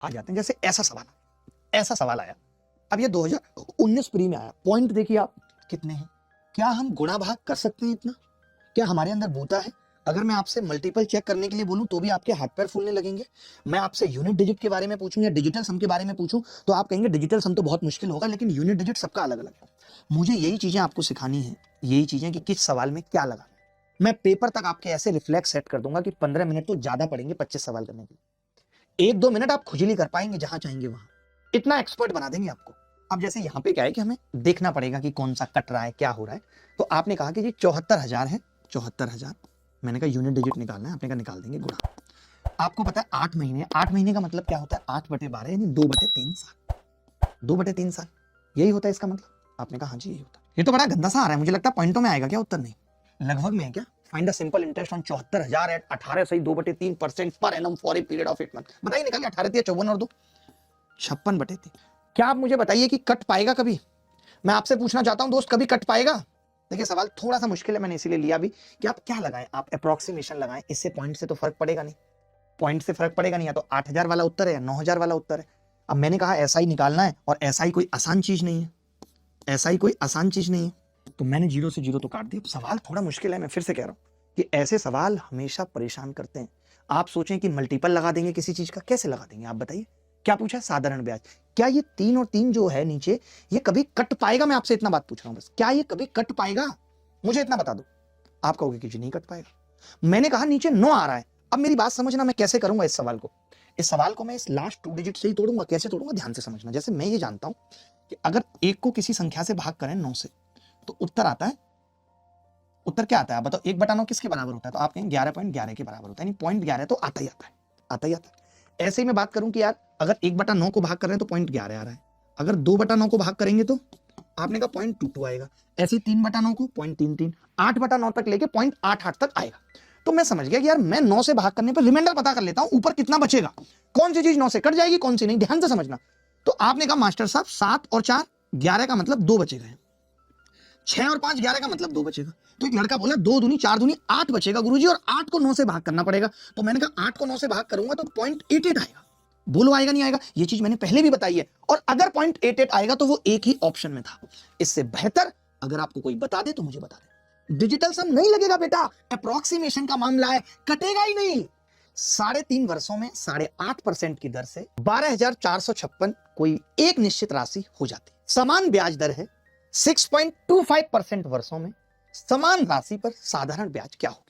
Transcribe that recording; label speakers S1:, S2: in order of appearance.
S1: आ जाते हैं। जैसे ऐसा सवाल आया, अब ये 2019 प्री में आया, पॉइंट देखिए आप कितने हैं, क्या हम गुणा भाग कर सकते हैं इतना? क्या हमारे अंदर बूता है? अगर मैं आपसे मल्टीपल चेक करने के लिए बोलूं तो भी आपके हाथ पैर फूलने लगेंगे। मैं आपसे यूनिट डिजिट के बारे में पूछूं या डिजिटल सम के बारे में पूछूं तो आप कहेंगे डिजिटल सम तो बहुत मुश्किल होगा, लेकिन यूनिट डिजिट सबका अलग अलग है। मुझे यही चीजें आपको सिखानी है, यही चीजें कि किस सवाल में क्या लगाना है। मैं पेपर तक आपके ऐसे रिफ्लेक्स सेट कर दूंगा कि 15 मिनट तो ज्यादा पड़ेंगे 25 सवाल करने के लिए। 1-2 मिनट आप खुजली कर पाएंगे जहां चाहेंगे वहां, इतना एक्सपर्ट बना देंगे आपको। अब जैसे यहाँ पे क्या है कि हमें देखना पड़ेगा कि कौन सा कट रहा है, क्या हो रहा है। तो आपने कहा कि जी 74,000 है, 74,000। मैंने कहा यूनिट डिजिट निकालना है, आपने कहा निकाल देंगे गुणा। आपको पता है 8 महीने, 8 महीने का मतलब क्या होता है? 8/12 यानी 2/3 साल, 2/3 साल यही होता है इसका मतलब। आपने कहा हाँ जी यही होता है। ये तो बड़ा गंदा सा आ रहा है, मुझे लगता है पॉइंटों में आएगा क्या? उत्तर नहीं, लगभग में है क्या? Find the simple interest on 74,000 at 18 सही 2/3% पर annum for a period of 8 month. बताइए निकालिए, 18 × 54 और 2 56/3। क्या आप मुझे बताइए कि कट पाएगा कभी? मैं आपसे पूछना चाहता हूं दोस्त, कभी कट पाएगा? देखिए सवाल थोड़ा सा मुश्किल है, मैंने इसीलिए लिया भी कि आप क्या लगाएं, आप अप्रोक्सीमेशन लगाएं, इससे पॉइंट से तो फर्क पड़ेगा नहीं, पॉइंट से फर्क पड़ेगा नहीं। या तो 8,000 वाला उत्तर है या 9,000 वाला उत्तर है। अब मैंने कहा ऐसा ही निकालना है, और ऐसा ही कोई आसान चीज नहीं है, ऐसा ही कोई आसान चीज नहीं है। तो मैंने 0 से 0 तो काट दिया। सवाल थोड़ा मुश्किल है, मैं फिर से कह रहा हूं कि ऐसे सवाल हमेशा परेशान करते हैं। आप सोचें कि मल्टीपल लगा देंगे किसी चीज का, कैसे लगा देंगे आप बताइए? क्या पूछा? साधारण ब्याज। क्या ये 3 और 3 जो है नीचे, ये कभी कट पाएगा? मैं आपसे इतना बात पूछ रहा हूं बस, क्या ये कभी कट पाएगा? मुझे इतना बता दो। आप कहोगे कि जी नहीं कट पाएगा। मैंने कहा नीचे 9 आ रहा है। अब मेरी बात समझना, मैं कैसे करूंगा इस सवाल को। इस सवाल को मैं इस लास्ट 2 डिजिट से ही तोड़ूंगा। कैसे तोड़ूंगा ध्यान से समझना। जैसे मैं ये जानता हूं कि अगर 1 को किसी संख्या से भाग करें 9 से, तो उत्तर आता है, उत्तर क्या आता है? आप बताओ 1/9 किसके बराबर होता है? तो आप कहेंगे 11.11 के बराबर होता है, यानी 0.11 तो आता ही आता है, आता ही आता है। ऐसे ही मैं बात करूं कि यार अगर 1/9 को भाग कर रहे हैं तो 0.11 आ रहा है, अगर 2/9 को भाग करेंगे तो आपने कहा 0.22 आएगा, ऐसे 3/9 को 0.33, 8/9 तक लेके 0.88 तक आएगा। तो मैं समझ गया कि यार मैं 9 से भाग करने पर रिमाइंडर पता कर लेता हूं, ऊपर कितना बचेगा, कौन सी चीज 9 से कट जाएगी, कौन सी नहीं, ध्यान से समझना। तो आपने कहा मास्टर साहब 7 और 4 11 का मतलब 2 बचेगा, 6 और 5 11 का मतलब 2 बचेगा। तो एक लड़का बोला 2 दूनी 4 दूनी 8 बचेगा गुरुजी, और 8 को 9 से भाग करना पड़ेगा। तो मैंने कहा 8 को 9 से भाग करूंगा तो 0.88 आएगा। बोलो आएगा नहीं आएगा? ये चीज मैंने पहले भी बताई है, और अगर 0.88 आएगा तो वो एक ही ऑप्शन में था। इससे बेहतर अगर आपको कोई बता दे तो मुझे बता दे। डिजिटल सम नहीं लगेगा बेटा, अप्रोक्सीमेशन का मामला है, कटेगा ही नहीं। 3.5 वर्षों में 8.5% की दर से 12,456 कोई एक निश्चित राशि हो जाती। समान ब्याज दर है, 6.25% वर्षों में समान राशि पर साधारण ब्याज क्या होगी?